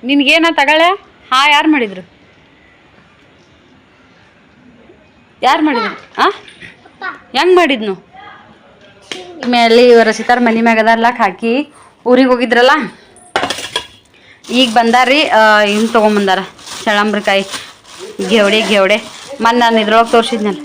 ನಿನಗೇನ ತಗೊಳ್ಳೆ? ಯಾರು ಮಾಡಿದ್ರು? ಯಾರು ಮಾಡಿದ್ರು? ಹೆಂಗೆ ಮಾಡಿದ್ನು? ಮೇಲೆ ಇವರ ಸಿತಾರ ಮನೆ ಮ್ಯಾಗ ಅದಾರ್ಲಾಕ್ ಹಾಕಿ ಊರಿಗೆ ಹೋಗಿದ್ರಲ್ಲ, ಈಗ ಬಂದಾರ್ರಿ. ಇನ್ನು ತೊಗೊಂಬಂದಾರ ಚಳಂಬ್ರಕಾಯಿ ಗೆವಡೆ ಮೊನ್ನೆ ನಾನು ಇದ್ರೊಳಗೆ ತೋರಿಸಿದ್ನಲ್ಲ.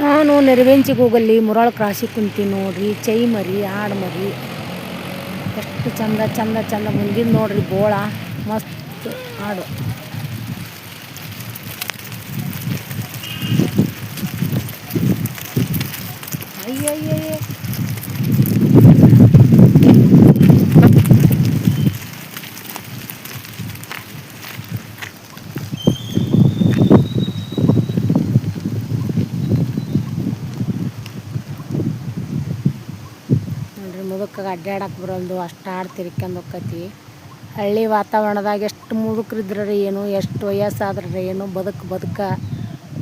ನಾನು ನೆರವೆಂಚಿಗೆ ಹೋಗಲ್ಲಿ ಮುರಾಳ ಕ್ರಾಸಿಗೆ ಕುಂತೀನಿ ನೋಡ್ರಿ. ಚೈ ಮರಿ, ಆಡು ಮರಿ ಎಷ್ಟು ಚಂದ ಚಂದ ಚಂದ ಮುಂದಿನ ನೋಡ್ರಿ. ಬೋಳ ಮಸ್ತ್ ಆಡು. ಅಯ್ಯಯ್ಯಯ್ಯ ನೋಡ್ರಿ, ಮುದುಕಾಗ ಅಡ್ಡಾಡಕ್ಕೆ ಬರೋದು ಅಷ್ಟು ಆಡು ತಿರ್ಕೊಂಡು ಹೋಕ್ಕತಿ. ಹಳ್ಳಿ ವಾತಾವರಣದಾಗ ಎಷ್ಟು ಮುದುಕರಿದ್ರೆ ಏನು, ಎಷ್ಟು ವಯಸ್ಸಾದ್ರೆ ಏನು,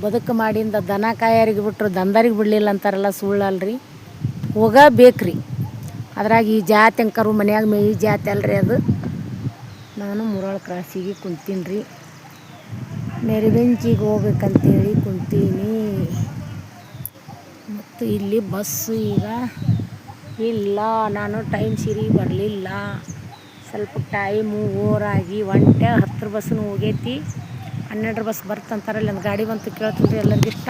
ಬದುಕು ಮಾಡಿಂದ ದನ ಕಾಯರಿಗೆ ಬಿಟ್ಟರು ದಂದರಿಗೆ ಬಿಡಲಿಲ್ಲ ಅಂತಾರಲ್ಲ, ಸುಳ್ಳಲ್ರಿ. ಹೋಗಬೇಕ್ರಿ. ಅದ್ರಾಗ ಈ ಜಾತಿ ಅಂಕರು ಮನ್ಯಾಗ ಮೇಯಿ ಜಾತಿ ಅಲ್ರಿ ಅದು. ನಾನು ಮುರಾಳ ಕ್ರಾಸಿಗೆ ಕುಂತೀನಿ ರೀ. ನೆರವೆಂಚಿಗೆ ಹೋಗ್ಬೇಕಂತೇಳಿ ಕುಂತೀನಿ. ಮತ್ತು ಇಲ್ಲಿ ಬಸ್ಸು ಈಗ ಇಲ್ಲ. ನಾನು ಟೈಮ್ ಸರಿ ಬರಲಿಲ್ಲ. ಸ್ವಲ್ಪ ಟೈಮು ಓವರಾಗಿ ಒಂಟೆ 10 ಬಸ್ಸನ್ನು ಹೋಗೈತಿ. 12 ಬಸ್ ಬರ್ತಂತಾರಲ್ಲ, ಒಂದು ಗಾಡಿ ಬಂತು ಕೇಳ್ತೀನಿ ಎಲ್ಲರಿಗಿಷ್ಟ.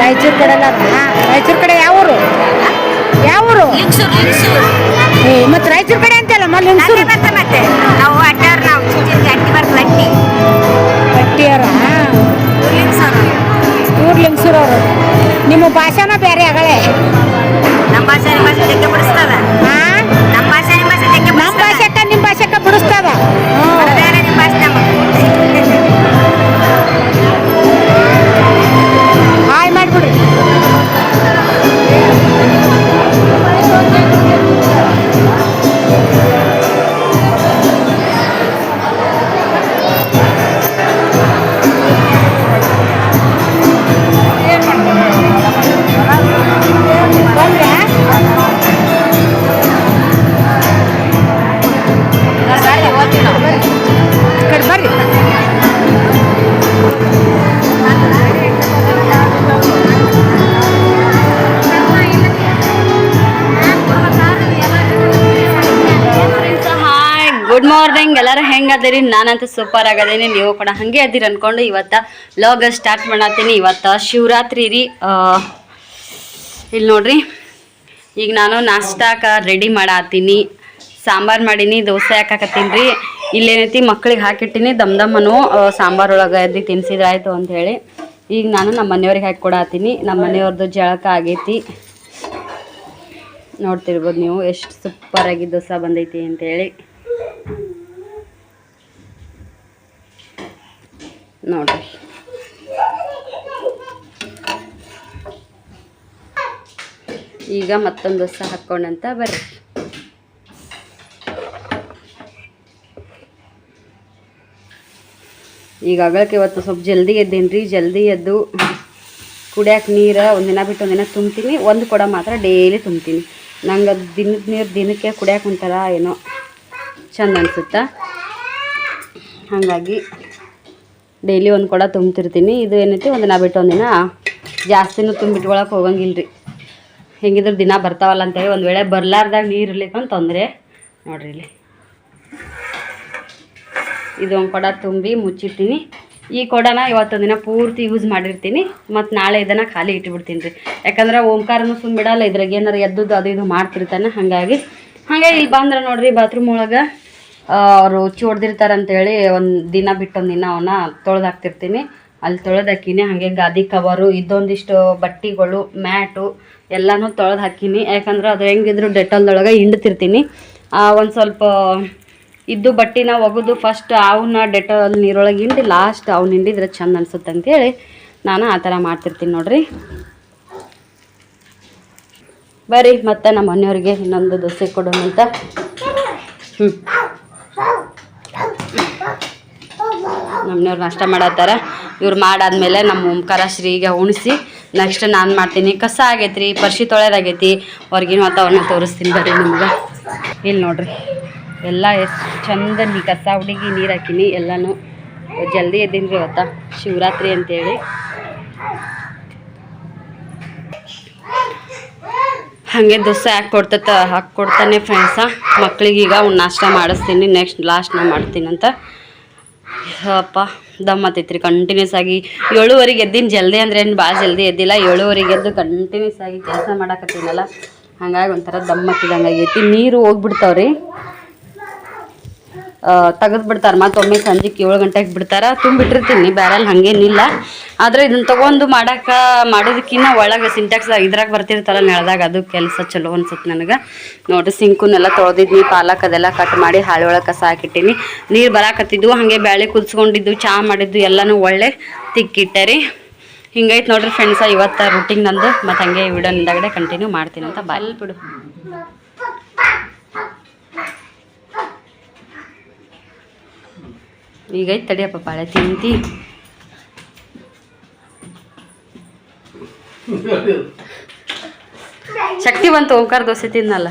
ರಾಯಚೂರು ಕಡೆ ಅಲ್ಲ. ರಾಯಚೂರು ಕಡೆ ಯಾವೂರು? ಮತ್ತೆ ರಾಯಚೂರು ಕಡೆ ಅಂತಲ್ಲ ಮಲ್ಲಿ ಮತ್ತೆ ಬಟ್ಟಿಯರ ಇವ್ರು ಲಿಂಗ್ಸೂರು ಅವರು. ನಿಮ್ಮ ಭಾಷೆನ ಬೇರೆ ಆಗಲೇ. ನಮ್ಮ ಭಾಷೆಕ್ಕ ನಿಮ್ಮ ಭಾಷೆಕ್ಕ ಬಿಡಿಸ್ತದ. ಹಾಯ್ ಮಾಡಿಬಿಡ್ರಿ. Good morning. ಎಲ್ಲರೂ ಹೆಂಗದಿರಿ? ನಾನಂತೂ ಸೂಪರ್ ಆಗದೇನಿ, ನೀವು ಕೂಡ ಹಾಗೆ ಅದಿರಿ ಅನ್ಕೊಂಡು ಇವತ್ತು ವ್ಲಾಗ್ ಸ್ಟಾರ್ಟ್ ಮಾಡತ್ತೀನಿ. ಇವತ್ತು ಶಿವರಾತ್ರಿ ರೀ. ಇಲ್ಲಿ ನೋಡ್ರಿ, ಈಗ ನಾನು ನಾಷ್ಟಾಕ ರೆಡಿ ಮಾಡತ್ತೀನಿ. ಸಾಂಬಾರು ಮಾಡೀನಿ, ದೋಸೆ ಹಾಕಕತ್ತೀನಿ ರೀ. ಇಲ್ಲೇನೈತಿ ಮಕ್ಳಿಗೆ ಹಾಕಿಟ್ಟಿನಿ ದಮ್ದಮ್ಮನು ಸಾಂಬಾರೊಳಗೆ ಎದ್ದು ತಿನ್ಸಿದ್ರಾಯ್ತು ಅಂತ ಹೇಳಿ ಈಗ ನಾನು ನಮ್ಮ ಮನೆಯವ್ರಿಗೆ ಹಾಕಿ ಕೊಡತ್ತೀನಿ. ನಮ್ಮ ಮನೆಯವ್ರದ್ದು ಜಳಕ ಆಗೈತಿ, ನೋಡ್ತಿರ್ಬೋದು ನೀವು ಎಷ್ಟು ಸೂಪರಾಗಿ ದೋಸೆ ಬಂದೈತಿ ಅಂತೇಳಿ. ನೋಡ್ರಿ ಈಗ ಮತ್ತೊಂದು ದೋಸೆ ಹಾಕ್ಕೊಂಡಂತ ಬರ್ರಿ. ಈಗಾಗಲೇ ಇವತ್ತು ಸ್ವಲ್ಪ ಜಲ್ದಿ ಎದ್ದೇನ್ರಿ. ಜಲ್ದಿ ಎದ್ದು ಕುಡಿಯೋಕೆ ನೀರು ಒಂದಿನ ಬಿಟ್ಟು ಒಂದಿನ ತುಂಬ್ತೀನಿ. ಒಂದು ಕೊಡ ಮಾತ್ರ ಡೈಲಿ ತುಂಬ್ತೀನಿ. ನಂಗೆ ಅದು ದಿನದ ನೀರು ದಿನಕ್ಕೆ ಕುಡಿಯೋಕೆ ಒಂಥರ ಏನೋ ಚಂದ ಅನಿಸುತ್ತೆ. ಹಾಗಾಗಿ ಡೈಲಿ ಒಂದು ಕೊಡ ತುಂಬ್ತಿರ್ತೀನಿ. ಇದು ಏನೈತಿ ಒಂದಿನ ಬಿಟ್ಟು ಒಂದಿನ ಜಾಸ್ತಿನೂ ತುಂಬಿಟ್ಕೊಳಕ್ಕೆ ಹೋಗಂಗಿಲ್ಲ ರೀ. ಹೆಂಗಿದ್ರೆ ದಿನ ಬರ್ತಾವಲ್ಲ ಅಂತೇಳಿ ಒಂದು ವೇಳೆ ಬರ್ಲಾರ್ದಾಗ ನೀರು ಇರ್ಲಿಕ್ಕಂತ ತೊಂದರೆ. ನೋಡ್ರಿ ಇಲ್ಲಿ ಇದು ಒಂದು ಕೊಡ ತುಂಬಿ ಮುಚ್ಚಿರ್ತೀನಿ. ಈ ಕೊಡನ ಇವತ್ತೊಂದು ದಿನ ಪೂರ್ತಿ ಯೂಸ್ ಮಾಡಿರ್ತೀನಿ. ಮತ್ತು ನಾಳೆ ಇದನ್ನು ಖಾಲಿ ಇಟ್ಬಿಡ್ತೀನಿ ರೀ. ಯಾಕಂದ್ರೆ ಓಂಕಾರನೂ ಸುಮ್ಮಿಡಲ್ಲ, ಇದ್ರಾಗ ಏನಾರು ಎದ್ದುದು ಅದು ಇದು ಮಾಡ್ತಿರ್ತಾನೆ. ಹಾಗೆ ಇಲ್ಲಿ ಬಂದ್ರೆ ನೋಡ್ರಿ ಬಾತ್ರೂಮ್ ಒಳಗೆ ಅವರು ಉಚ್ಚಿ ಹೊಡೆದಿರ್ತಾರಂತೇಳಿ ಒಂದು ದಿನ ಬಿಟ್ಟೊಂದಿನ ಅವನ್ನ ತೊಳೆದು ಹಾಕ್ತಿರ್ತೀನಿ. ಅಲ್ಲಿ ತೊಳೆದು ಹಾಕಿನಿ. ಹಾಗೆ ಗಾದಿ ಕವರು ಇದೊಂದಿಷ್ಟು ಬಟ್ಟೆಗಳು ಮ್ಯಾಟು ಎಲ್ಲನೂ ತೊಳೆದು ಹಾಕಿನಿ. ಯಾಕಂದ್ರೆ ಅದು ಹೆಂಗಿದ್ರು ಡೆಟಾಲ್ದೊಳಗೆ ಹಿಂಡ್ತಿರ್ತೀನಿ. ಒಂದು ಸ್ವಲ್ಪ ಇದ್ದು ಬಟ್ಟೆನ ಒಗೆದು ಫಸ್ಟ್ ಅವನ್ನ ಡೆಟಾಲ್ ನೀರೊಳಗೆ ಹಿಂಡಿ ಲಾಸ್ಟ್ ಅವ್ನು ಹಿಂಡಿದ್ರೆ ಚಂದ ಅನ್ಸುತ್ತೆ ಅಂತೇಳಿ ನಾನು ಆ ಥರ ಮಾಡ್ತಿರ್ತೀನಿ ನೋಡ್ರಿ. ಬರ್ರಿ ಮತ್ತು ನಮ್ಮ ಮನೆಯವ್ರಿಗೆ ಇನ್ನೊಂದು ದೋಸೆ ಕೊಡೋಣ ಅಂತ. ನಮ್ಮನೆಯವ್ರು ನಾಷ್ಟ ಮಾಡತ್ತಾರ. ಇವ್ರು ಮಾಡಾದ್ಮೇಲೆ ನಮ್ಮ ಓಂಕಾರ ಶ್ರೀಗೆ ಉಣಿಸಿ ನೆಕ್ಸ್ಟ್ ನಾನು ಮಾಡ್ತೀನಿ. ಕಸ ಆಗೈತ್ರಿ, ಪರ್ಶಿ ತೊಳೆದಾಗೈತಿ, ಹೊರಗಿನ ವಾತಾವರಣ ತೋರಿಸ್ತೀನಿ ಬರ್ರಿ ನಿಮ್ಗೆ. ಇಲ್ಲಿ ನೋಡ್ರಿ ಎಲ್ಲ ಎಷ್ಟು ಚಂದ ಕಸ ಹುಡುಗಿ ನೀರು ಹಾಕಿನಿ. ಎಲ್ಲನೂ ಜಲ್ದಿ ಎದ್ದೀನಿ ರೀ ಇವತ್ತು ಶಿವರಾತ್ರಿ ಅಂತೇಳಿ. ಹಾಗೆ ದೋಸೆ ಹಾಕ್ಕೊಡ್ತಾನೆ ಫ್ರೆಂಡ್ಸ. ಮಕ್ಳಿಗೆ ಈಗ ಒಂದು ನಾಷ್ಟ ಮಾಡಿಸ್ತೀನಿ. ನೆಕ್ಸ್ಟ್ ಲಾಸ್ಟ್ ನಾ ಮಾಡ್ತೀನಂತ. ಅಪ್ಪ ದಮ್ ಆತೈತ್ರಿ ಕಂಟಿನ್ಯೂಸ್ ಆಗಿ. 7:15 ಎದ್ದೀನಿ. ಜಲ್ದಿ ಅಂದ್ರೆ ಏನು ಭಾಳ ಜಲ್ದಿ ಎದ್ದಿಲ್ಲ. 7:15 ಎದ್ದು ಕಂಟಿನ್ಯೂಸ್ ಆಗಿ ಕೆಲಸ ಮಾಡಕತ್ತೀನಲ್ಲ, ಹಾಗಾಗಿ ಒಂಥರ ದಮ್ ಹತ್ತಿದಂಗೆ ಆಗೈತಿ. ನೀರು ಹೋಗ್ಬಿಡ್ತಾವ್ರಿ, ತೆಗೆದು ಬಿಡ್ತಾರೆ. ಮತ್ತೊಮ್ಮೆ ಸಂಜೆಗೆ 7 ಗಂಟೆಗೆ ಬಿಡ್ತಾರೆ. ತುಂಬಿಟ್ಟಿರ್ತೀನಿ ಬ್ಯಾರಲ್, ಹಾಗೇನಿಲ್ಲ. ಆದರೆ ಇದನ್ನು ತೊಗೊಂಡು ಮಾಡೋದಕ್ಕಿಂತ ಒಳಗೆ ಸಿಂಟ್ಯಾಕ್ಸ್ ಇದ್ರಾಗ ಬರ್ತಿರ್ತಾರ ನೆಳದಾಗ, ಅದು ಕೆಲಸ ಚಲೋ ಅನ್ಸುತ್ತೆ ನನಗೆ. ನೋಡಿರಿ ಸಿಂಕುನೆಲ್ಲ ತೊಳೆದಿದ್ನಿ, ಪಾಲಕ್ ಅದೆಲ್ಲ ಕಟ್ ಮಾಡಿ ಹಾಳೆ ಒಳಗೆ ಕಸ ಹಾಕಿಟ್ಟಿನಿ. ನೀರು ಬರಾಕತ್ತಿದ್ವು, ಹಾಗೆ ಬ್ಯಾಳೆ ಕುದಿಸ್ಕೊಂಡಿದ್ದು, ಚಹಾ ಮಾಡಿದ್ದು ಎಲ್ಲನೂ ಒಳ್ಳೆ ತಿಕ್ಕಿಟ್ಟೆ ರೀ. ಹಿಂಗೈತೆ ನೋಡ್ರಿ ಫ್ರೆಂಡ್ಸ ಇವತ್ತು ರೂಟೀನ್ ನಂದು. ಮತ್ತು ಹಂಗೆ ವಿಡಿಯೋ ನಿಂದಾಗಡೆ ಕಂಟಿನ್ಯೂ ಮಾಡ್ತೀನಿ ಅಂತ ಬಾಯ್ ಬಿಡು. ಈಗೈತೆ ತಡಿಯಪ್ಪ ಬಾಳೆ ತಿಂತಿ. ಶಕ್ತಿ ಬಂತು ಓಂಕಾರ ದೋಸೆ ತಿನ್ನಲ್ಲ.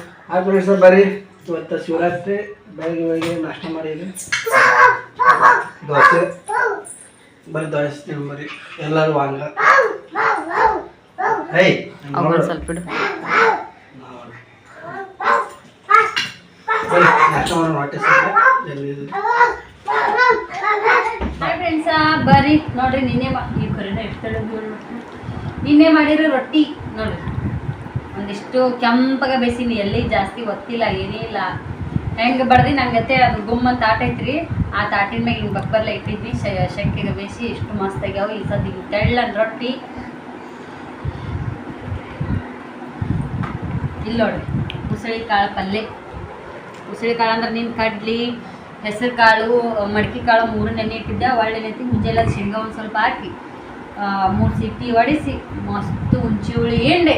ಬರ್ರಿ ಇವತ್ತು ಶಿವರಾತ್ರಿ ಬೆಳಗ್ಗೆ ನಾಷ್ಟ ಮಾಡಿದ್ರಿ. ದೋಸೆ ಬರ್ರಿ ದೋಸೆ ತಿನ್ಬರ್ರಿ ಎಲ್ಲರೂ ವಾಂಗ. ಸ್ವಲ್ಪ ಬಿಡು ನಾಷ್ಟ ಮಾಡೋಣ. ಹೊಟ್ಟೆ ಫ್ರೆಂಡ್ಸ ಬರ್ರಿ ನೋಡ್ರಿ. ನಿನ್ನೆ ಮಾಡಿರೋ ರೊಟ್ಟಿ ನೋಡ್ರಿ, ಒಂದಿಷ್ಟು ಕೆಂಪಗೆ ಬೇಯಿಸಿನಿ. ಎಲ್ಲಿ ಜಾಸ್ತಿ ಒತ್ತಿಲ್ಲ, ಏನೇ ಇಲ್ಲ. ಹೆಂಗೆ ಬಡ್ದಿ ನಂಗತ್ತೆ ಅದು ಗುಮ್ಮಂತ ತಾಟ ಐತ್ರಿ. ಆ ತಾಟಿನ ಮ್ಯಾಗ ಹಿಂಗೆ ಬಬ್ಬರ್ಲ ಇಟ್ಟಿದ್ವಿ. ಶಂಕಿಗೆ ಬೇಯಿಸಿ ಎಷ್ಟು ಮಸ್ತ್ ಆಗ್ಯಾವ. ಈ ಸದ್ಯ ಹಿಂಗೆ ತೆಳ್ಳನ್ ರೊಟ್ಟಿ ಇಲ್ಲಿ ನೋಡ್ರಿ. ಉಸಳಿ ಕಾಳು ಪಲ್ಯ. ಉಸಳಿ ಕಾಳು ಅಂದ್ರೆ ನಿನ್ನ ಕಡ್ಲಿ, ಹೆಸರು ಕಾಳು, ಮಡಿಕೆ ಕಾಳು 3 ನೆನೆ ಇಟ್ಟಿದ್ದೆ. ಒಳ್ಳೆ ನೆತ್ತಿ ಮುಂಜಾನೆ ಶೇಂಗಾ ಒಂದು ಸ್ವಲ್ಪ ಹಾಕಿ 3 ಸಿಟಿ ಹೊಡಿಸಿ ಮಸ್ತು ಹುಂಚಿ ಹುಳಿ ಎಣ್ಣೆ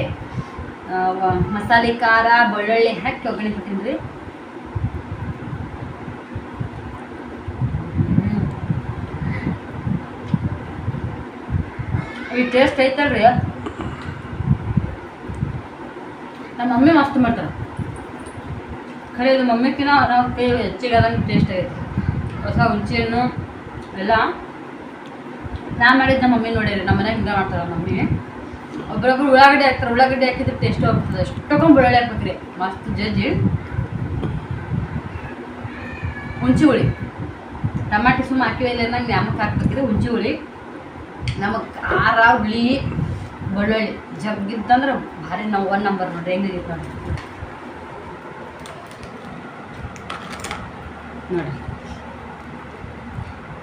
ಮಸಾಲೆ ಖಾರ ಬೆಳ್ಳುಳ್ಳಿ ಹಾಕಿ ಒಗ್ಗರಣೆ ಕೊಟ್ಟಿನಿ ರೀ. ಈ ಟೇಸ್ಟ್ ಐತಲ್ರಿ. ನಮ್ಮ ಮಮ್ಮಿ ಮಸ್ತ್ ಮಾಡ್ತಾರೆ ಖರೆ. ಇದು ಮಮ್ಮಿಕಿನ ನಾವು ಕೈ ಹೆಚ್ಚಿಗೆ ಅದಂಗೆ ಟೇಸ್ಟ್ ಆಗೈತೆ. ಹೊಸ ಹುಂಚೆಹಣ್ಣು ಎಲ್ಲ ನಾನು ಮಾಡಿದ್ದು ನಮ್ಮ ಮಮ್ಮಿ ನೋಡಿರಿ. ನಮ್ಮ ಮನೆಗೆ ಹಿಂಗೆ ಮಾಡ್ತಾರೆ ಮಮ್ಮಿ. ಒಬ್ಬರೊಬ್ರು ಉಳ್ಳಾಗಡ್ಡಿ ಹಾಕ್ತಾರೆ. ಉಳ್ಳಾಗಡ್ಡಿ ಹಾಕಿದ್ರೆ ಟೇಸ್ಟ್ ಹೋಗ್ತದೆ. ಅಷ್ಟೊಂದು ಬೆಳ್ಳುಳ್ಳಿ ಹಾಕ್ಬೇಕ್ರಿ ಮಸ್ತ್ ಜಜ್ಜಿ. ಹುಂಚಿ ಹುಳಿ ಟಮಾಟಿ ಸುಮ್ಮ ಹಾಕಿವೆಲ್ಲ ನಂಗೆ ನ್ಯಾಮಕ್ಕೆ ಹಾಕ್ಬೇಕಿದ್ರೆ ಹುಂಚಿ ಹುಳಿ ನಮಗೆ ಖಾರ ಹುಳಿ ಬೆಳ್ಳುಳ್ಳಿ ಜಗ್ಗಿತ್ತಂದ್ರೆ ಭಾರಿ ನಾವು 1 ನಂಬರ್ ನೋಡ್ರಿ. ಹೆಂಗಿತ್ತು ನೋಡಿ ನೋಡ್ರಿ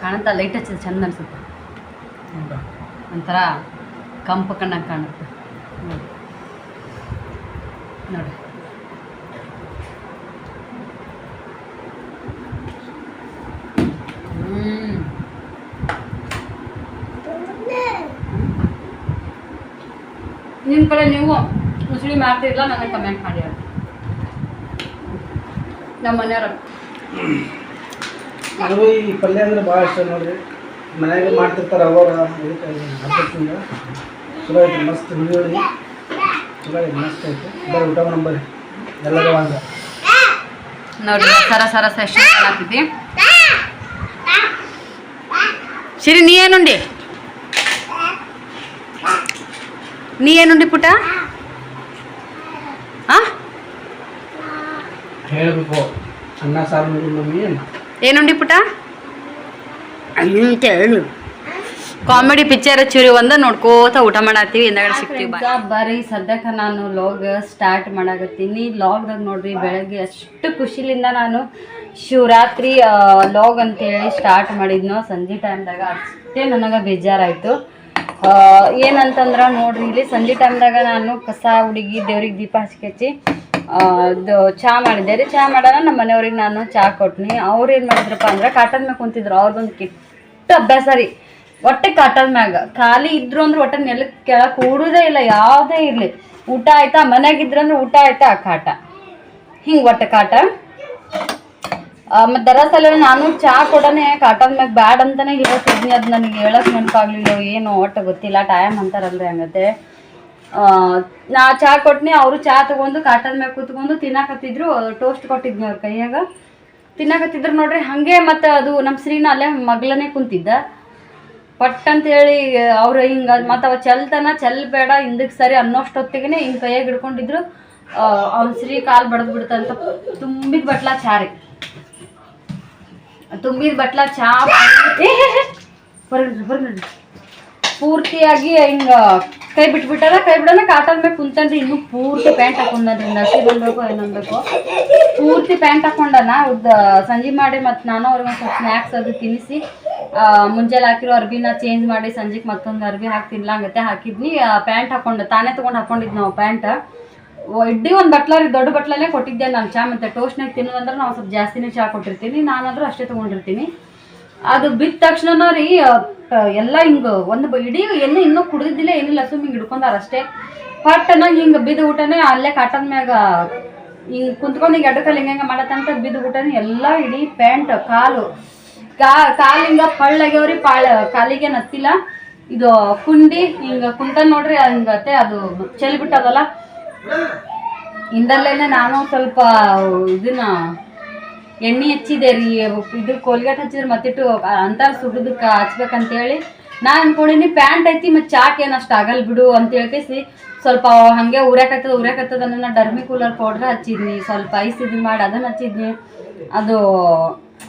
ಕಾಣುತ್ತಾ ಲೈಟ್ ಹಚ್ಚಿದ್ರೆ ಚಂದ ಅನ್ಸುತ್ತೆ. ಒಂಥರ ಕಂಪು ಕಣ್ಣಾಗ ಕಾಣುತ್ತೆ ನೋಡಿ. ನಿಮ್ಮ ಕಡೆ ನೀವು ಮುಸುಳಿ ಮಾಡ್ತಿರಲ್ಲ, ನನಗೆ ಕಮೆಂಟ್ ಮಾಡಿ ಹೇಳಿ. ನಮ್ಮ ಮನೆಯವ್ರ ನನಗೂ ಈ ಪಲ್ಯ ಅಂದ್ರೆ ಭಾಳ ಇಷ್ಟ ನೋಡ್ರಿ. ಮನ್ಯಾಗ ಮಾಡ್ತಿರ್ತಾರೆ ಅವಾಗ ಇದಕ್ಕೆ ಹಬ್ಬಕ್ಕಿಂತ ಚಲೋ ಐತಿ, ಮಸ್ತ್ ಹುಳಿ ಚಲೋ ಐತಿ, ಮಸ್ತ್ ಐತಿ. ಬರೀ ಊಟ ನಂಬರಿ ಎಲ್ಲರೂ ಹಂಗೆ ನೋಡಿ. ಸರ ಸರ ಸೆಷನ್ ಹಾಕಿದ್ವಿ. ಸರಿ, ನೀ ಏನುಂಡಿ ಪುಟ? ಹೇಳಬೇಕು ಅನ್ನ ಸಾರು ಮಮ್ಮಿ ಏನುಂಡಿ ಪುಟ ಅಂತ ಹೇಳು. ಕಾಮಿಡಿ ಪಿಕ್ಚರ್ ಚೂರಿ ಒಂದು ನೋಡ್ಕೋತ ಊಟ ಮಾಡತ್ತೀವಿ, ಹಿಂದಗಡೆ ಸಿಗ್ತೀವಿ. ಬರೀ ಸದ್ಯಕ್ಕೆ ನಾನು ಲಾಗ್ ಸ್ಟಾರ್ಟ್ ಮಾಡಾಕತ್ತೀನಿ. ಲಾಗ್ದಾಗ ನೋಡ್ರಿ, ಬೆಳಗ್ಗೆ ಅಷ್ಟು ಖುಷಿಲಿಂದ ನಾನು ಶಿವರಾತ್ರಿ ಲಾಗ್ ಅಂತೇಳಿ ಸ್ಟಾರ್ಟ್ ಮಾಡಿದ್ನೋ, ಸಂಜೆ ಟೈಮ್ದಾಗ ಅಷ್ಟೇ ನನಗೆ ಬೇಜಾರಾಯಿತು. ಏನಂತಂದ್ರೆ ನೋಡ್ರಿ, ಇಲ್ಲಿ ಸಂಜೆ ಟೈಮ್ದಾಗ ನಾನು ಕಸ ಹುಡುಗಿ ದೇವ್ರಿಗೆ ದೀಪ ಹಚ್ಚಿ ಅದು ಚಹಾ ಮಾಡಿದ್ದೆ ರೀ. ಚಹಾ ಮಾಡೋಣ ನಮ್ಮ ಮನೆಯವ್ರಿಗೆ ನಾನು ಚಹಾ ಕೊಟ್ನಿ. ಅವ್ರು ಏನು ಮಾಡಿದ್ರಪ್ಪ ಅಂದ್ರೆ ಕಾಟನ್ ಮ್ಯಾಗ ಕುಂತಿದ್ರು. ಅವ್ರದ್ದೊಂದು ಕೆಟ್ಟ ಅಭ್ಯಾಸ ರೀ, ಒಟ್ಟೆ ಕಾಟನ್ ಮ್ಯಾಗ ಖಾಲಿ ಇದ್ರು ಅಂದ್ರೆ ಒಟ್ಟೆ ನೆಲಕ್ಕೆ ಕೆಳಕ್ಕೆ ಕೂಡುವುದೇ ಇಲ್ಲ, ಯಾವುದೇ ಇರಲಿ. ಊಟ ಆಯ್ತಾ, ಮನ್ಯಾಗಿದ್ರಂದ್ರೆ ಊಟ ಆಯ್ತಾ ಕಾಟ, ಹಿಂಗೆ ಒಟ್ಟೆ ಕಾಟ. ಮತ್ತು ದರಸಲ ನಾನು ಚಹಾ ಕೊಡೋನೆ ಕಾಟನ್ ಮ್ಯಾಗ ಬ್ಯಾಡ್ ಅಂತಲೇ ಹೇಳ್ತಿದ್ನಿ. ಅದು ನನಗೆ ಹೇಳಕ್ಕೆ ನೆನಪಾಗಲಿಲ್ಲ, ಏನು ಒಟ್ಟು ಗೊತ್ತಿಲ್ಲ, ಟೈಮ್ ಅಂತಾರಲ್ರಿ ಹಂಗತ್ತೆ. ನಾ ಚಹಾ ಕೊಟ್ನಿ, ಅವರು ಚಹಾ ತೊಗೊಂಡು ಕಾಟನ್ ಮ್ಯಾಗ ಕೂತ್ಕೊಂಡು ತಿನ್ನಾಕತ್ತಿದ್ರು. ಟೋಸ್ಟ್ ಕೊಟ್ಟಿದ್ನಿ ಅವ್ರ ಕೈಯಾಗ, ತಿನ್ನಾಕತ್ತಿದ್ರು ನೋಡ್ರಿ. ಹಾಗೆ ಮತ್ತು ಅದು ನಮ್ಮ ಶ್ರೀನ ಅಲ್ಲೇ ಮಗ್ಲನೇ ಕುಂತಿದ್ದ. ಪಟ್ ಅಂತೇಳಿ ಅವ್ರು ಹಿಂಗೆ ಮತ್ತು ಅವ ಚೆಲ್ಬೇಡ ಹಿಂದಕ್ಕೆ ಸರಿ ಅನ್ನೋಷ್ಟೊತ್ತಿಗೆ ಹಿಂಗೆ ಕೈಯಾಗ ಹಿಡ್ಕೊಂಡಿದ್ರು. ಅವ್ನ ಶ್ರೀ ಕಾಲು ಬಡ್ದು ಬಿಡ್ತಂತ ತುಂಬಿದ ಬಟ್ಲ ಚಹಾ ರೀ, ತುಂಬಿದ ಬಟ್ಲ ಚಹಾ ಬರ್ರಿ ಪೂರ್ತಿಯಾಗಿ ಹಿಂಗೆ ಕೈ ಬಿಟ್ಬಿಟ್ಟಾರ. ಕೈ ಬಿಡೋಣ ಕಾಟನ್ ಮ್ಯಾಗ ಕುಂತಂದ್ರೆ ಇನ್ನೂ ಪೂರ್ತಿ ಪ್ಯಾಂಟ್ ಹಾಕೊಂಡ್ರಿ. ನಸಿ ಬಂದಬೇಕು ಏನನ್ಬೇಕು, ಪೂರ್ತಿ ಪ್ಯಾಂಟ್ ಹಾಕೊಂಡನ. ಸಂಜೆ ಮಾಡಿ ಮತ್ತು ನಾನು ಅವ್ರಿಗೆ ಒಂದು ಸ್ವಲ್ಪ ಸ್ನ್ಯಾಕ್ಸ್ ಅದು ತಿನ್ನಿಸಿ ಮುಂಜಾನೆ ಹಾಕಿರೋ ಅರ್ಬಿನ ಚೇಂಜ್ ಮಾಡಿ ಸಂಜೆಗೆ ಮತ್ತೊಂದು ಅರ್ಬಿ ಹಾಕಿ ತಿನ್ಲಾಂಗತ್ತೆ ಹಾಕಿದ್ನಿ. ಪ್ಯಾಂಟ್ ಹಾಕೊಂಡು ತಾನೇ ತೊಗೊಂಡು ಹಾಕೊಂಡಿದ್ದು ನಾವು ಪ್ಯಾಂಟ್. ಇಡ್ಡಿ ಒಂದು ಬಟ್ಲ ರೀ, ದೊಡ್ಡ ಬಟ್ಲಲ್ಲೇ ಕೊಟ್ಟಿದ್ದೆ ನಾನು ಚಹಾ. ಮತ್ತು ಟೋಸ್ಟ್ನಾಗ ತಿನ್ನೋದಂದ್ರೆ ನಾವು ಸ್ವಲ್ಪ ಜಾಸ್ತಿನೇ ಚಹಾ ಕೊಟ್ಟಿರ್ತೀನಿ, ನಾನಾದರೂ ಅಷ್ಟೇ ತೊಗೊಂಡಿರ್ತೀನಿ. ಅದು ಬಿದ್ದ ತಕ್ಷಣ ರೀ ಎಲ್ಲ ಹಿಂಗೆ ಒಂದು ಇಡೀ ಇನ್ನೂ ಕುಡಿದಿದ್ದಿಲ್ಲ, ಏನಿಲ್ಲ, ಸುಮ್ಮನೆ ಹಿಂಗೆ ಹಿಡ್ಕೊಂಡಾರ ಅಷ್ಟೇ. ಪಟ್ಟನ ಹಿಂಗೆ ಬಿದ್ದು ಊಟನೇ ಅಲ್ಲೇ ಕಾಟನ್ ಮ್ಯಾಗ ಹಿಂಗೆ ಕುಂತ್ಕೊಂಡು ಹಿಂಗೆ ಎಡ್ಡು ಕಾಲು ಹಿಂಗೆ ಮಾಡತ್ತಂತ ಬಿದ್ದು ಊಟನೇ ಎಲ್ಲ ಇಡೀ ಪ್ಯಾಂಟ್ ಕಾಲು ಹಿಂಗೆ ಪಳ್ಳಾಗ್ಯವ್ರಿ. ಕಾಲಿಗೆ ನತ್ತಿಲ್ಲ. ಇದು ಕುಂಡಿ ಹಿಂಗೆ ಕುಂತ ನೋಡ್ರಿ, ಹಿಂಗತ್ತೆ ಅದು ಚೆಲ್ಬಿಟ್ಟದಲ್ಲ. ಇಂದಲ್ಲೇನೆ ನಾನು ಸ್ವಲ್ಪ ಇದನ್ನ ಎಣ್ಣೆ ಹಚ್ಚಿದೆ ರೀ. ಇದು ಕೋಲ್ಗೇಟ್ ಹಚ್ಚಿದ್ರೆ ಮತ್ತಿಟ್ಟು ಅಂತಾರೆ ಸುಡೋದಕ್ಕೆ ಹಚ್ಬೇಕಂತೇಳಿ ನಾನು ಅನ್ಕೊಂಡಿನಿ. ಪ್ಯಾಂಟ್ ಐತಿ ಮತ್ತು ಚಾಕ್ ಏನು ಅಷ್ಟು ಆಗಲ್ ಬಿಡು ಅಂತ ಹೇಳ್ಕೇಸಿ ಸ್ವಲ್ಪ ಹಾಗೆ ಉರ್ಯಾಕತ್ತದ ನನ್ನ ಡರ್ಮಿ ಕೂಲರ್ ಪೌಡ್ರ್ ಹಚ್ಚಿದ್ನಿ. ಸ್ವಲ್ಪ ಐಸ್ ಇದನ್ನ ಮಾಡಿ ಅದನ್ನು ಹಚ್ಚಿದ್ನಿ. ಅದು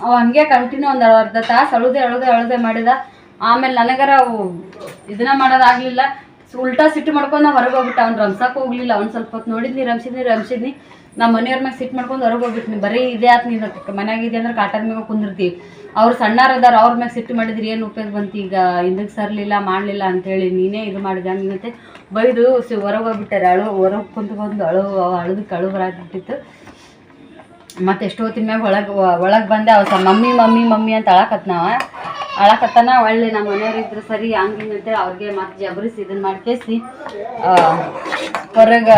ಅವು ಹಾಗೆ ಕಂಟಿನ್ಯೂ ಒಂದು ಅರ್ಧ ತಾಸು ಅಳುದೆ ಮಾಡಿದ. ಆಮೇಲೆ ನನಗರ ಇದನ್ನ ಮಾಡೋದಾಗಲಿಲ್ಲ. ಉಲ್ಟಾ ಸಿಟ್ಟು ಮಾಡ್ಕೊಂಡು ನಾವು ಹೊರಗೆ ಹೋಗ್ಬಿಟ್ಟು ಅವ್ನು ರಂಸಕ್ಕೆ ಹೋಗ್ಲಿಲ್ಲ. ಅವ್ನು ಸ್ವಲ್ಪ ಹೊತ್ತು ನೋಡಿದ್ನಿ, ರಂಸಿದ್ನಿ. ನಮ್ಮ ಮನೆಯವ್ರ ಮ್ಯಾಗ ಸಿಟ್ಟು ಮಾಡ್ಕೊಂಡು ಹೊರಗೆ ಹೋಗ್ಬಿಟ್ನಿ. ಬರೀ ಇದೇ ಆತು, ನೀನು ಮನ್ಯಾಗಿದೆ ಅಂದ್ರೆ ಕಾಟನ್ ಮ್ಯಾಗ ಕುಂದಿರ್ತೀವಿ. ಅವ್ರು ಸಣ್ಣಾರದಾರ, ಅವ್ರ ಮ್ಯಾಗ ಸಿಟ್ಟು ಮಾಡಿದ್ರಿ ಏನು ಉಪಯೋಗ ಬಂತು, ಈಗ ಹಿಂದಕ್ಕೆ ಸರ್ಲಿಲ್ಲ ಮಾಡಲಿಲ್ಲ ಅಂತೇಳಿ ನೀನೇ ಇದು ಮಾಡಿದೆ ಹಂಗಂತೆ ಬೈದು ಹೊರಗೆ ಹೋಗ್ಬಿಟ್ಟಾರೆ. ಹೊರಗೆ ಕುಂತ್ಕೊಂಡು ಅಳುದಕ್ಕೆ ಅಳು ಬರಾಕ್ಬಿಟ್ಟಿತ್ತು. ಮತ್ತು ಎಷ್ಟೊತ್ತಿನ ಮ್ಯಾಗ ಒಳಗೆ ಬಂದೆ. ಅವ ಮಮ್ಮಿ ಅಂತ ಅಳಕತ್ತಾನ. ಒಳ್ಳೆ ನಮ್ಮ ಮನೆಯವ್ರಿದ್ರು ಸರಿ ಹಂಗಿಂಗಂತೆ ಅವ್ರಿಗೆ ಮತ್ತೆ ಜಬರಿಸಿ ಇದನ್ನ ಮಾಡ್ಕೇಸಿ ಹೊರಗೆ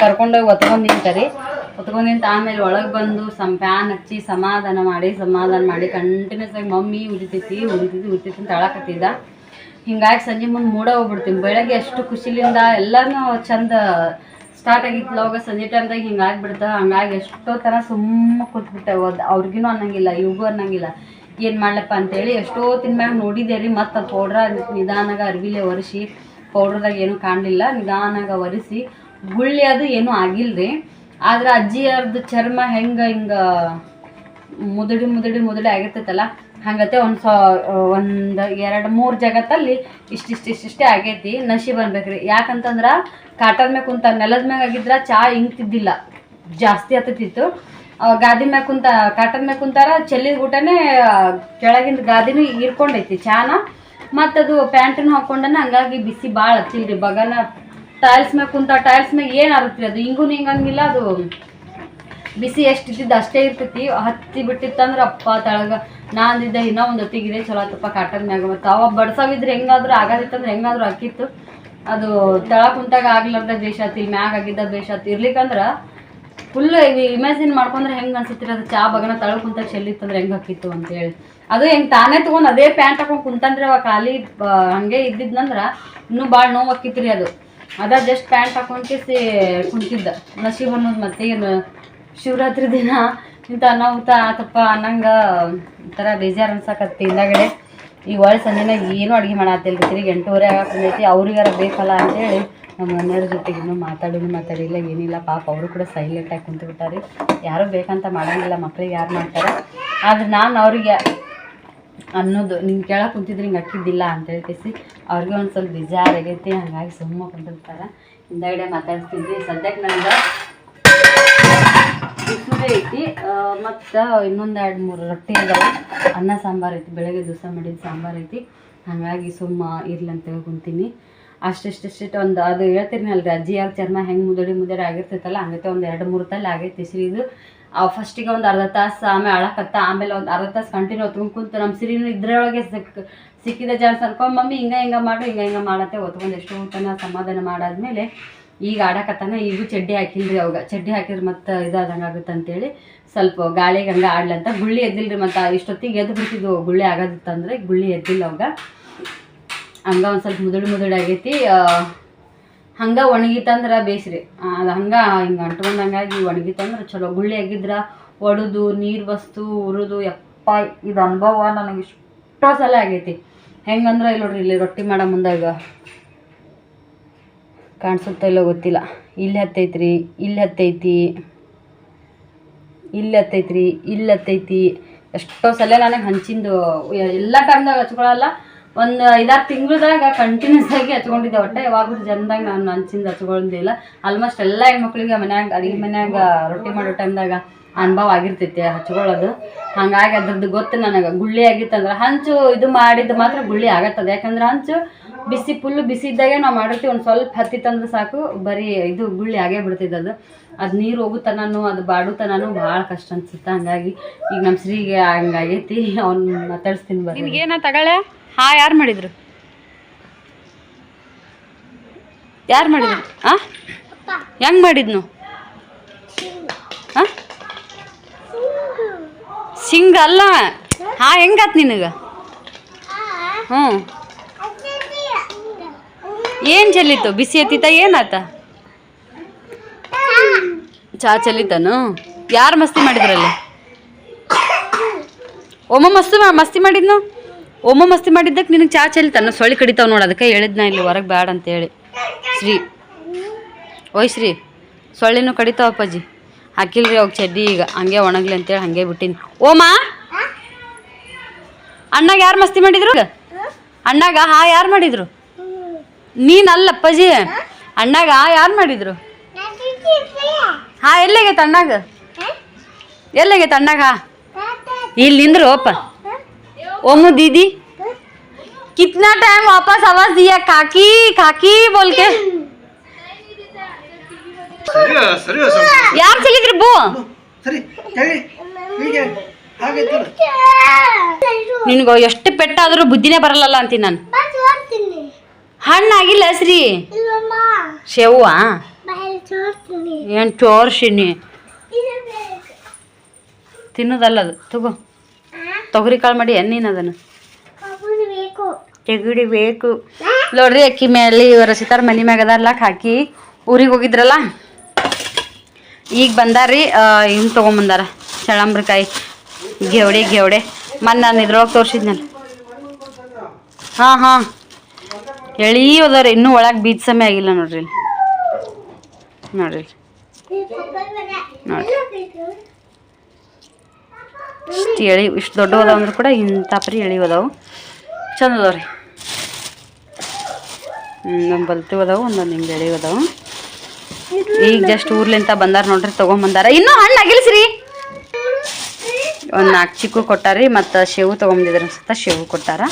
ಕರ್ಕೊಂಡೋಗಿ ಹೊತ್ಕೊಂಡು ನಿಂತರಿ. ಹೊತ್ಕೊಂಡು ಆಮೇಲೆ ಒಳಗೆ ಬಂದು ಫ್ಯಾನ್ ಹಚ್ಚಿ ಸಮಾಧಾನ ಮಾಡಿ ಕಂಟಿನ್ಯೂಸ್ ಆಗಿ ಮಮ್ಮಿ ಉರಿತೈತಿ ಅಂತ ಅಳಕತ್ತಿದ್ದ. ಹಿಂಗಾಗಿ ಸಂಜೆ ಮುಂದೆ ಮೂಡ ಹೋಗ್ಬಿಡ್ತೀನಿ. ಬೆಳಗ್ಗೆ ಎಷ್ಟು ಖುಷಿಲಿಂದ ಎಲ್ಲನೂ ಚಂದ ಸ್ಟಾರ್ಟ್ ಆಗಿತ್ತು ಲಾಗ. ಸಂಜೆ ಟೈಮ್ದಾಗ ಹಿಂಗೆ ಆಗಿಬಿಡ್ತ. ಹಂಗಾಗಿ ಎಷ್ಟೋ ಥರ ಸುಮ್ಮ ಕೂತ್ಬಿಟ್ಟೆ. ಅವ್ರಿಗೂ ಅನ್ನಂಗಿಲ್ಲ, ಇವ್ಗೂ ಅನ್ನಂಗಿಲ್ಲ, ಏನು ಮಾಡ್ಲಪ್ಪ ಅಂತೇಳಿ ಎಷ್ಟೋ ತಿನ್ಮ್ಯಾಗ ನೋಡಿದೆ ರೀ. ಮತ್ತು ಅದು ಪೌಡ್ರ ನಿಧಾನಾಗ ಅರ್ಬಿಲೆ ಒರೆಸಿ, ಪೌಡ್ರದಾಗ ಏನೂ ಕಾಣಲಿಲ್ಲ, ನಿಧಾನಾಗ ಒರೆಸಿ ಗುಳ್ಳಿ ಅದು ಏನೂ ಆಗಿಲ್ಲರಿ. ಆದ್ರೆ ಅಜ್ಜಿಯರ್ದು ಚರ್ಮ ಹಿಂಗೆ ಮುದುಡಿ ಆಗಿರ್ತೈತಲ್ಲ, ಹಂಗತ್ತೆ ಒಂದು 2-3 ಜಗತ್ತಲ್ಲಿ ಇಷ್ಟಿಷ್ಟೇ ಆಗೈತಿ. ನಶಿ ಬರ್ಬೇಕ್ರಿ. ಯಾಕಂತಂದ್ರೆ ಕಾಟನ್ ಮ್ಯಾಗ ಕುಂತ ನೆಲದ ಮ್ಯಾಗ ಆಗಿದ್ರೆ ಚಹಾ ಇಂಗ್ತಿದ್ದಿಲ್ಲ, ಜಾಸ್ತಿ ಹತ್ತಿತ್ತು. ಗಾದಿ ಮ್ಯಾಗ ಕುಂತ ಕಾಟನ್ ಮ್ಯಾಗ ಕುಂತಾರ ಚೆಲ್ಲಿದ ಊಟನೇ ಕೆಳಗಿಂದ ಗಾದಿನೂ ಹೀರ್ಕೊಂಡೈತಿ ಚಾನ ಮತ್ತದು ಪ್ಯಾಂಟನ್ನು ಹಾಕೊಂಡನ ಹಂಗಾಗಿ ಬಿಸಿ ಭಾಳ ಹತ್ತಿಲ್ರಿ ಬಗನ ಟೈಲ್ಸ್ ಮ್ಯಾಗ ಕುಂತ ಟೈಲ್ಸ್ ಮ್ಯಾಗ ಏನು ಆರತ್ರಿ ಅದು ಹಿಂಗೂ ಹಿಂಗಂಗಿಲ್ಲ ಅದು ಬಿಸಿ ಎಷ್ಟು ಇದ್ದಿದ್ದು ಅಷ್ಟೇ ಇರ್ತೈತಿ ಹತ್ತಿ ಬಿಟ್ಟಿತ್ತಂದ್ರೆ ಅಪ್ಪ ತಳಗ ನಾ ಅಂದಿದ್ದೆ ಇನ್ನೂ ಒಂದು ಹೊತ್ತಿಗಿದೆ ಚಲೋ ಆತಪ್ಪ ಕಾಟನ್ ಮ್ಯಾಗ ಮತ್ತು ಅವಾಗ ಬಡ್ಸವಿದ್ರೆ ಹೆಂಗಾದ್ರೂ ಆಗೋದಿತ್ತಂದ್ರೆ ಹೆಂಗಾದ್ರೂ ಹಾಕಿತ್ತು ಅದು ತಳ ಕುಂತಾಗ ಆಗ್ಲಾರ್ದ ಬೇಷ್ ಆತಿ ಮ್ಯಾಗ ಆಗಿದ್ದ ಬೇಷ್ ಆತಿ ಇರ್ಲಿಕ್ಕಂದ್ರೆ ಫುಲ್ ಇಮ್ಯಾಜಿನ್ ಮಾಡ್ಕೊಂಡ್ರೆ ಹೆಂಗೆ ಅನ್ಸುತ್ತೀರಿ ಅದು ಚಾ ಬಗನ ತಳ ಕುಂತಾಗ ಚೆಲ್ಲಿತ್ತಂದ್ರೆ ಹೆಂಗೆ ಹಾಕಿತ್ತು ಅಂತೇಳಿ ಅದು ಹೆಂಗೆ ತಾನೇ ತೊಗೊಂಡು ಅದೇ ಪ್ಯಾಂಟ್ ಹಾಕೊಂಡು ಕುಂತಂದ್ರೆ ಅವಾಗ ಖಾಲಿ ಹಂಗೆ ಇದ್ದಿದ್ನಂದ್ರೆ ಇನ್ನೂ ಭಾಳ ನೋವು ಹಾಕಿತ್ರಿ ಅದು ಅದ ಜಸ್ಟ್ ಪ್ಯಾಂಟ್ ಹಾಕೊಂಡ್ಕೇಸಿ ಕುಂತಿದ್ದ ನಶೀಬ್ ಅನ್ನೋದು ಮತ್ತೆ ಏನು ಶಿವರಾತ್ರಿ ದಿನ ಇಂಥ ಅನಾಹುತ ಆತಪ್ಪ ಅನ್ನಂಗೆ ಒಂಥರ ಬೇಜಾರು ಅನ್ಸಕತ್ತಿ ಹಿಂದಾಗಡೆ ಈಗ ಒಳ್ಳೆ ಸಂಜೆನಾಗ ಏನೂ ಅಡುಗೆ ಮಾಡತ್ತಿಲ್ಲ ತಿರುಗಿ 8:30 ಆಗೈತಿ ಅವ್ರಿಗಾರ ಬೇಕಲ್ಲ ಅಂತೇಳಿ ನಮ್ಮ ಮನೆಯವ್ರ ಜೊತೆಗೆ ಇನ್ನೂ ಮಾತಾಡಿಲ್ಲ ಏನಿಲ್ಲ ಪಾಪ ಅವರು ಕೂಡ ಸೈಲೆಂಟಾಗಿ ಕುಂತು ಬಿಟ್ಟಾರೆ ಯಾರೂ ಬೇಕಂತ ಮಾಡಂಗಿಲ್ಲ ಮಕ್ಳಿಗೆ ಯಾರು ಮಾಡ್ತಾರೆ ಆದ್ರೆ ನಾನು ಅವ್ರಿಗೆ ಅನ್ನೋದು ನಿಂಗೆ ಕೇಳಕ್ಕೆ ಕುಂತಿದ್ರೆ ಹಿಂಗೆ ಹಾಕಿದ್ದಿಲ್ಲ ಅಂತ ಹೇಳ್ಕೇಸಿ ಅವ್ರಿಗೆ ಒಂದು ಸ್ವಲ್ಪ ಬೇಜಾರಾಗೈತಿ ಹಂಗಾಗಿ ಸುಮ್ಮ ಕುಂತಿರ್ತಾರೆ ಹಿಂದಾಗಡೆ ಮಾತಾಡ್ತಿದ್ವಿ ಸದ್ಯಕ್ಕೆ ನನಗೆ ಬಿಸಿಲೇ ಐತಿ ಮತ್ತು ಇನ್ನೊಂದು 2-3 ರೊಟ್ಟಿ ಇದಾವೆ ಅನ್ನ ಸಾಂಬಾರು ಐತಿ ಬೆಳಗ್ಗೆ ದಿವಸ ಮಾಡಿದ ಸಾಂಬಾರು ಐತಿ ಹಾಗಾಗಿ ಸುಮ್ಮ ಇರ್ಲಿ ಅಂತೇಳಿ ಕುಂತೀನಿ ಅಷ್ಟಿಷ್ಟು ಒಂದು ಅದು ಹೇಳ್ತಿರ್ನಲ್ರಿ ಅಜ್ಜಿ ಯಾರು ಚರ್ಮ ಹೆಂಗೆ ಮುದಡಿ ಆಗಿರ್ತೈತಲ್ಲ ಹಂಗೈತೆ ಒಂದು 2-3 ತಲೆ ಆಗೈತಿ ಸಿರಿದು ಫಸ್ಟಿಗೆ ಒಂದು ಅರ್ಧ ತಾಸು ಆಮೇಲೆ ಅಳಕತ್ತ ಆಮೇಲೆ ಒಂದು ಅರ್ಧ ತಾಸು ಕಂಟಿನ್ಯೂ ಹೊತ್ಕೊಂಡು ಕುಂತು ನಮ್ಮ ಸಿರಿನೂ ಇದ್ರೊಳಗೆ ಸಿಕ್ಕಿದ ಚಾನ್ಸ್ ಅನ್ಕೊಂಡು ಮಮ್ಮಿ ಹಿಂಗೆ ಮಾಡು ಹಿಂಗೆ ಮಾಡತ್ತೆ ಹೊತ್ಕೊಂಡು ಎಷ್ಟು ಊಟನ ಸಮಾಧಾನ ಮಾಡಾದ್ಮೇಲೆ ಈಗ ಆಡಕತ್ತಾನ ಈಗೂ ಚಡ್ಡಿ ಹಾಕಿಲ್ರಿ ಅವಾಗ ಚಡ್ಡಿ ಹಾಕಿದ್ರೆ ಮತ್ತೆ ಇದಾದಂಗೆ ಆಗುತ್ತೆ ಅಂತೇಳಿ ಸ್ವಲ್ಪ ಗಾಳಿಗೆ ಹಂಗೆ ಆಡ್ಲಂತ ಗುಳ್ಳಿ ಎದ್ದಿಲ್ರಿ ಮತ್ತು ಇಷ್ಟೊತ್ತಿಗೆ ಎದ್ದು ಬಿಡ್ತಿದ್ವು ಗುಳ್ಳಿ ಆಗೋದಿತ್ತಂದ್ರೆ ಗುಳ್ಳಿ ಎದ್ದಿಲ್ಲ ಅವಾಗ ಹಂಗೆ ಒಂದು ಸ್ವಲ್ಪ ಮುದುಡಿ ಆಗೈತಿ ಹಂಗೆ ಒಣಗಿತಂದ್ರೆ ಬೇಸ್ರಿ ಅದು ಹಂಗೆ ಹಿಂಗೆ ಅಂಟ್ಕೊಂಡಂಗಾಗಿ ಒಣಗಿತಂದ್ರೆ ಚಲೋ ಗುಳ್ಳಿ ಆಗಿದ್ರೆ ಒಡೆದು ನೀರು ಬಸ್ತು ಉರಿದು ಯಪ್ಪ ಇದು ಅನುಭವ ನನಗೆ ಎಷ್ಟೋ ಸಲ ಆಗೈತಿ ಹೆಂಗಂದ್ರೆ ಇಲ್ಲಿ ನೋಡ್ರಿ ಇಲ್ಲಿ ರೊಟ್ಟಿ ಮಾಡೋ ಮುಂದಾಗ ಕಾಣಿಸುತ್ತಾ ಇಲ್ಲೋ ಗೊತ್ತಿಲ್ಲ ಇಲ್ಲಿ ಹತ್ತೈತ್ರಿ ಇಲ್ಲಿ ಹತ್ತೈತಿ ಎಷ್ಟೋ ಸಲ ನನಗೆ ಹಂಚಿಂದು ಎಲ್ಲ ಟೈಮ್ದಾಗ ಹಚ್ಕೊಳಲ್ಲ ಒಂದು 5-6 ತಿಂಗಳದಾಗ ಕಂಟಿನ್ಯೂಸ್ ಆಗಿ ಹಚ್ಕೊಂಡಿದ್ದೆ ಒಟ್ಟೆ ಯಾವಾಗೂ ಜನದಾಗ ನಾನು ಹಂಚಿಂದ ಹಚ್ಕೊಂಡಿದ್ದಿಲ್ಲ ಆಲ್ಮೋಸ್ಟ್ ಎಲ್ಲ ಹೆಣ್ಮಕ್ಳಿಗೆ ಮನ್ಯಾಗ ಅಡುಗೆ ಮನ್ಯಾಗ ರೊಟ್ಟಿ ಮಾಡೋ ಟೈಮ್ದಾಗ ಅನುಭವ ಆಗಿರ್ತೈತಿ ಹಚ್ಕೊಳ್ಳೋದು ಹಾಗಾಗಿ ಅದ್ರದ್ದು ಗೊತ್ತು ನನಗೆ ಗುಳ್ಳಿ ಆಗಿತ್ತಂದ್ರೆ ಹಂಚು ಇದು ಮಾಡಿದ್ದು ಮಾತ್ರ ಗುಳ್ಳಿ ಆಗತ್ತದ ಯಾಕಂದ್ರೆ ಹಂಚು ಬಿಸಿ ಫುಲ್ಲು ಬಿಸಿ ಇದ್ದಾಗೆ ನಾವು ಮಾಡಿರ್ತೀವಿ ಒಂದು ಸ್ವಲ್ಪ ಹತ್ತಿತ್ತಂದ್ರೆ ಸಾಕು ಬರೀ ಇದು ಗುಳ್ಳಿ ಆಗೇ ಬಿಡ್ತಿದ್ದು ಅದು ನೀರು ಹೋಗುತ್ತನೂ ಅದು ಬಾಡುತನೂ ಭಾಳ ಕಷ್ಟ ಅನ್ಸುತ್ತೆ ಹಂಗಾಗಿ ಈಗ ನಮ್ಮ ಶ್ರೀಗೆ ಹಂಗಾಗೈತಿ ಅವ್ನು ಮಾತಾಡಿಸ್ತೀನಿ ಬರ್ರಿ ನಿನಗೇನ ತಗೊಳ್ಳೆ ಯಾರು ಮಾಡಿದ್ರು ಹೆಂಗೆ ಮಾಡಿದ್ನು ಸಿಂಗ ಅಲ್ಲ ಹೆಂಗಾತ್ ನಿನಗೆ ಏನು ಚೆಲ್ಲಿತ್ತು ಬಿಸಿ ಎತ್ತಿತ ಏನಾತ ಚಾ ಚೆಲ್ಲಿತಾನು ಯಾರು ಮಸ್ತಿ ಮಾಡಿದ್ರಲ್ಲಿ ಮಸ್ತಿ ಮಾಡಿದ್ನು ಮಸ್ತಿ ಮಾಡಿದ್ದಕ್ಕೆ ನಿನಗೆ ಚಾ ಚೆಲ್ಲಿತಾನು ಸೊಳ್ಳಿ ಕಡಿತಾವ್ ನೋಡಿ ಅದಕ್ಕೆ ಹೇಳಿದ್ನ ಇಲ್ಲಿ ಹೊರಗೆ ಬೇಡ ಅಂತೇಳಿ ಶ್ರೀ ಸೊಳ್ಳಿನೂ ಕಡಿತಾವ ಅಪ್ಪಾಜಿ ಹಾಕಿಲ್ರಿ ಅವಾಗ ಚಡ್ಡಿ ಈಗ ಹಂಗೆ ಒಣಗ್ಲಿ ಅಂತೇಳಿ ಹಂಗೆ ಬಿಟ್ಟಿನಿ ಅಣ್ಣಾಗ ಯಾರು ಮಸ್ತಿ ಮಾಡಿದ್ರು ಅಣ್ಣಾಗ ಯಾರು ಮಾಡಿದ್ರು ನೀನಲ್ಲ ಅಪ್ಪಾಜಿ ಅಣ್ಣಾಗ ಯಾರು ಮಾಡಿದ್ರು ಎಲ್ಲಾಗೈತೆ ಅಣ್ಣಾಗ ಇಲ್ಲಿ ನಿಂದ್ರು ಅಪ್ಪ ओमू दीदी कितना टाइम वापस आवाज दिया काकी काकी बोल के ಯಾರು ಚೆಲ್ಲಿದ್ರಿ ಬೋ ನಿನಗ ಎಷ್ಟು ಪೆಟ್ಟಾದ್ರೂ ಬುದ್ಧಿನೇ ಬರಲ್ಲ ಅಂತೀನಿ ನಾನು ಹಣ್ಣಾಗಿಲ್ಲ ಶ್ರೀ ಶೇವ್ವ ಏನು ತೋರ್ಸಿನಿ ತಿನ್ನೋದಲ್ಲ ಅದು ತಗೋ ತೊಗರಿ ಕಾಳು ಮಾಡಿ ನೀನು ಅದನ್ನು ತೆಗಿಡಿಬೇಕು ನೋಡ್ರಿ ಅಕ್ಕಿ ಮೇಲೆ ಇವರ ಸಿತಾರ ಮನೆ ಮ್ಯಾಗ ಅದಾರ್ಲಾಕ್ ಹಾಕಿ ಊರಿಗೆ ಹೋಗಿದ್ರಲ್ಲ ಈಗ ಬಂದಾರ್ರಿ ಇನ್ನು ತೊಗೊಂಬಂದಾರ ಚಳಂಬ್ರಿಕಾಯಿ ಗೆವಡೆ ಮೊನ್ನೆ ನಾನು ಇದ್ರೊಳಗೆ ತೋರಿಸಿದ್ನಲ್ಲ ಹಾಂ ಎಳಿಯೋದವ್ರಿ ಇನ್ನೂ ಒಳಗೆ ಬೀಜ ಸಮಯ ಆಗಿಲ್ಲ ನೋಡ್ರಿ ಇಷ್ಟು ಇಷ್ಟು ದೊಡ್ಡ ಅದಾವ ಕೂಡ ಇಂಥ ಪರಿ ಎಳಿಯೋದವು ಚಂದ ಅದಾವ್ರಿ ನಮ್ಮ ಬಲ್ತಿ ಅದಾವು ಒಂದೊಂದು ಹಿಂಗೆ ಎಳಿಯೋದವು ಈಗ ಜಸ್ಟ್ ಊರ್ಲಿಂತ ಬಂದಾರ ನೋಡ್ರಿ ತೊಗೊಂಬಂದಾರ ಇನ್ನೂ ಹಣ್ಣು ಆಗಿಲ್ಸ್ರಿ ಒಂದು 4 ಚಿಕ್ಕು ಕೊಟ್ಟಾರಿ ಮತ್ತು ಶೇವು ತೊಗೊಂಡಿದ್ರು ಅನ್ಸುತ್ತೆ, ಶೇವು ಕೊಟ್ಟಾರ.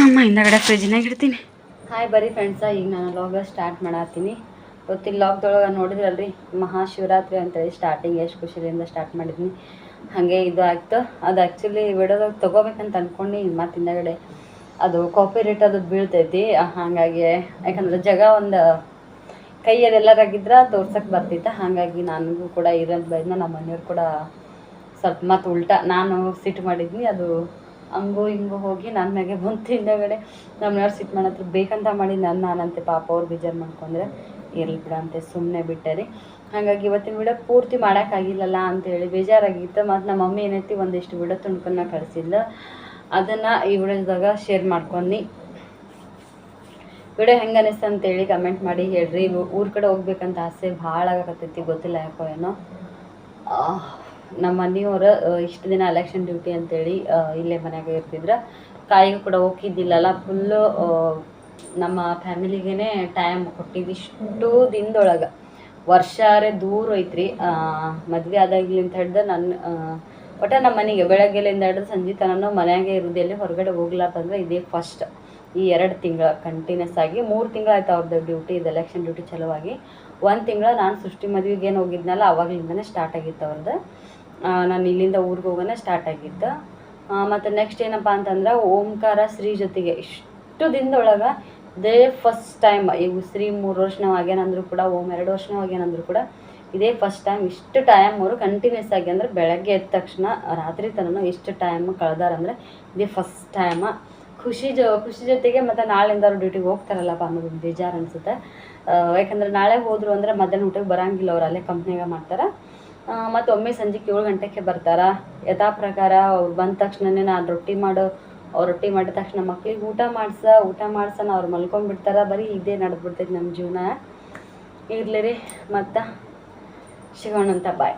ಅಮ್ಮ ಹಿಂದಗಡೆ ಫ್ರಿಜ್ನಾಗ ಇಡ್ತೀನಿ. ಹಾಯ್ ಬರೀ ಫ್ರೆಂಡ್ಸ, ಈಗ ನಾನು ಲಾಗ ಸ್ಟಾರ್ಟ್ ಮಾಡತ್ತೀನಿ. ಗೊತ್ತಿಲ್ಲ ಲಾಗ್ದೊಳಗೆ ನೋಡಿದ್ರಲ್ರಿ, ಮಹಾಶಿವರಾತ್ರಿ ಅಂತೇಳಿ ಸ್ಟಾರ್ಟಿಂಗ್ ಎಷ್ಟು ಖುಷಿಯಿಂದ ಸ್ಟಾರ್ಟ್ ಮಾಡಿದ್ದೀನಿ. ಹಾಗೆ ಇದು ಆಗ್ತು. ಅದು ಆ್ಯಕ್ಚುಲಿ ವಿಡಿಯೋದಾಗ ತೊಗೋಬೇಕಂತ ಅಂದ್ಕೊಂಡು ಮತ್ತು ಹಿಂದಗಡೆ ಅದು ಕಾಪಿ ರೇಟ್ ಅದು ಬೀಳ್ತೈತಿ. ಹಾಗಾಗಿ ಯಾಕಂದ್ರೆ ಜಾಗ ಒಂದು ಕೈಯಲ್ಲೆಲ್ಲರಾಗಿದ್ರೆ ತೋರ್ಸಕ್ಕೆ ಬರ್ತಿತ್ತು. ಹಾಗಾಗಿ ನನಗೂ ಕೂಡ ಇರಂತ ಬೈದ್ನ, ನಮ್ಮ ಮನೆಯವ್ರು ಕೂಡ ಸ್ವಲ್ಪ ಮತ್ತು ಉಲ್ಟಾ ನಾನು ಸಿಟ್ಟು ಮಾಡಿದ್ನಿ. ಅದು ಹಂಗೋ ಹಿಂಗೋ ಹೋಗಿ ನನ್ನ ಮ್ಯಾಗೆ ಬಂತು. ಹಿಂದಗಡೆ ನಮ್ಮ ಮನೆಯವ್ರು ಸಿಟ್ಟು ಮಾಡತ್ರ ಬೇಕಂತ ಮಾಡಿ ನಾನಂತೆ ಪಾಪ ಅವ್ರು ಬೇಜಾರು ಮಾಡ್ಕೊಂಡ್ರೆ ಇರಲಿ ಬಿಡ ಅಂತೆ ಸುಮ್ಮನೆ ಬಿಟ್ಟೆ ರೀ. ಹಾಗಾಗಿ ಇವತ್ತಿನ ವಿಡಿಯೋ ಪೂರ್ತಿ ಮಾಡೋಕ್ಕಾಗಿಲ್ಲಲ್ಲ ಅಂತೇಳಿ ಬೇಜಾರಾಗಿತ್ತು. ಮತ್ತು ನಮ್ಮ ಮಮ್ಮಿ ಏನೈತಿ ಒಂದಿಷ್ಟು ವಿಡಿಯೋ ತುಂಡ್ಕೊಂಡು ಕಳಿಸಿಲ್ಲ, ಅದನ್ನು ಈ ವಿಡಿಯೋದಾಗ ಶೇರ್ ಮಾಡ್ಕೊಂಡು ವಿಡಿಯೋ ಹೆಂಗೆ ಅನಿಸ್ತು ಅಂತೇಳಿ ಕಮೆಂಟ್ ಮಾಡಿ ಹೇಳ್ರಿ. ಊರ ಕಡೆ ಹೋಗ್ಬೇಕಂತ ಆಸೆ ಭಾಳ ಆಗಕತ್ತೈತಿ, ಗೊತ್ತಿಲ್ಲ ಯಾಕೋ ಏನೋ. ನಮ್ಮ ಮನೆಯವ್ರು ಇಷ್ಟು ದಿನ ಎಲೆಕ್ಷನ್ ಡ್ಯೂಟಿ ಅಂತೇಳಿ ಇಲ್ಲೇ ಮನೆಯಾಗ ಇರ್ತಿದ್ರು. ಕಾಯಿಗೂ ಕೂಡ ಹೋಗಿದ್ದಿಲ್ಲಲ್ಲ, ಫುಲ್ಲು ನಮ್ಮ ಫ್ಯಾಮಿಲಿಗೇ ಟೈಮ್ ಕೊಟ್ಟಿದ್ದು. ಇಷ್ಟು ದಿನದೊಳಗೆ ವರ್ಷಾರೇ ದೂರ ಐತ್ರಿ. ಮದುವೆ ಆದಾಗ್ಲಿಂತ ಹಿಡ್ದು ನನ್ನ ಒಟ್ಟು ನಮ್ಮ ಮನೆಗೆ ಬೆಳಗ್ಗೆಲಿಂದ ಹಿಡಿದು ಸಂಜೆ ತನಕ ಮನೆಯಾಗೆ ಇರೋದೆಲ್ಲಿ ಹೊರಗಡೆ ಹೋಗ್ಲಾರ್ದಂದ್ರೆ ಇದೇ ಫಸ್ಟ್. ಈ 2 ತಿಂಗಳು ಕಂಟಿನ್ಯೂಸ್ ಆಗಿ 3 ತಿಂಗಳು ಆಯ್ತು ಅವ್ರದ್ದು ಡ್ಯೂಟಿ, ಇದು ಎಲೆಕ್ಷನ್ ಡ್ಯೂಟಿ ಚಲುವಾಗಿ. 1 ತಿಂಗಳು ನಾನು ಸೃಷ್ಟಿ ಮದುವೆಗೆ ಏನು ಹೋಗಿದ್ನಲ್ಲ ಅವಾಗಲಿಂದನೇ ಸ್ಟಾರ್ಟ್ ಆಗಿತ್ತು ಅವ್ರದ್ದು. ನಾನು ಇಲ್ಲಿಂದ ಊರಿಗೆ ಹೋಗೋಣ ಸ್ಟಾರ್ಟ್ ಆಗಿತ್ತು. ಮತ್ತು ನೆಕ್ಸ್ಟ್ ಏನಪ್ಪ ಅಂತಂದ್ರೆ ಓಂಕಾರ ಶ್ರೀ ಜೊತೆಗೆ ಇಷ್ಟು ದಿನದೊಳಗೆ ಇದೇ ಫಸ್ಟ್ ಟೈಮ್. ಈಗ ಶ್ರೀ 3 ವರ್ಷ ನಾವು ಆಗ್ಯಾನಂದ್ರು ಕೂಡ, ಓಂ 2 ವರ್ಷ ನಾವು ಆಗ್ಯಾನಂದ್ರು ಕೂಡ ಇದೇ ಫಸ್ಟ್ ಟೈಮ್. ಇಷ್ಟು ಟೈಮ್ ಅವರು ಕಂಟಿನ್ಯೂಸ್ ಆಗಿ ಅಂದರೆ ಬೆಳಗ್ಗೆ ಎದ್ದ ತಕ್ಷಣ ರಾತ್ರಿ ತನಕ ಇಷ್ಟು ಟೈಮ್ ಕಳೆದಾರಂದರೆ ಇದೇ ಫಸ್ಟ್ ಟೈಮ. ಖುಷಿ ಜೊತೆಗೆ ಮತ್ತು ನಾಳೆಯಿಂದ ಅವ್ರು ಡ್ಯೂಟಿಗೆ ಹೋಗ್ತಾರಲ್ಲಪ್ಪ ಅನ್ನೋದೊಂದು ಬೇಜಾರು ಅನಿಸುತ್ತೆ. ಯಾಕಂದರೆ ನಾಳೆ ಹೋದರು ಅಂದರೆ ಮಧ್ಯಾಹ್ನ ಊಟಕ್ಕೆ ಬರೋಂಗಿಲ್ಲ, ಅವ್ರು ಅಲ್ಲೇ ಕಂಪ್ನಿಯಾಗ ಮಾಡ್ತಾರೆ. ಮತ್ತು ಒಮ್ಮೆ ಸಂಜೆಗೆ 7 ಗಂಟೆಗೆ ಬರ್ತಾರೆ. ಯಥಾ ಪ್ರಕಾರ ಅವ್ರು ಬಂದ ತಕ್ಷಣವೇ ನಾನು ರೊಟ್ಟಿ ಮಾಡಿದ ತಕ್ಷಣ ಮಕ್ಳಿಗೆ ಊಟ ಮಾಡ್ಸೋಣ, ಅವ್ರು ಮಲ್ಕೊಂಡ್ಬಿಡ್ತಾರೆ. ಬರೀ ಇದೇ ನಡೆದ್ಬಿಡ್ತೈತೆ ನಮ್ಮ ಜೀವನ. ಇರಲಿ ರೀ, ಮತ್ತು ಸಿಗೋಣಂತ ಬಾಯ್.